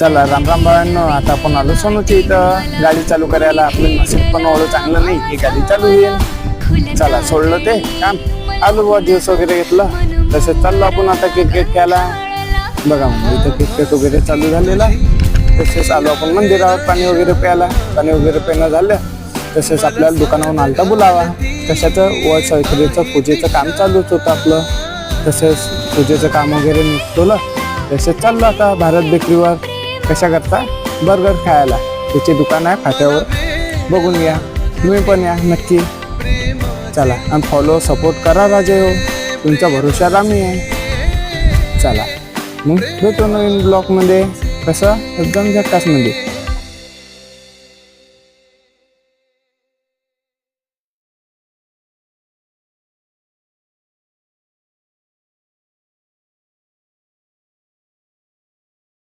चला राम राम बाळांनो, आता आपण आलो सोनूच्या इथं गाडी चालू करायला. आपलं नशीब पण एवढं चांगलं नाही की गाडी चालू होईल. चला सोडलं ते काम, आलो बुवा ज्यूस वगैरे घेतलं. तसंच चाललो आपण आता क्रिकेट खेळायला. बघा म्हणजे इथं क्रिकेट वगैरे चालू झालेला. तसेच आलो आपण मंदिरावर पाणी वगैरे प्यायला. पाणी वगैरे पिणं झालं तसेच आपल्याला दुकानावरून आलता बोलावा. कशाचं व सावित्रीचं पूजेचं काम चालूच होतं आपलं. तसेच पूजेचं काम वगैरे निघतोलं. तसेच चाललो आता भारत बेकरीवर. कशा करता बर्गर खायला. त्याचे दुकान आहे फाट्यावर, बघून या. तुम्ही पण या नक्की. चला आणि फॉलो सपोर्ट करा राजे हो, तुमच्या भरोशावर आम्ही आहे. चला मग भेटू नवीन ब्लॉगमध्ये, कसं एकदम झक्कासमध्ये.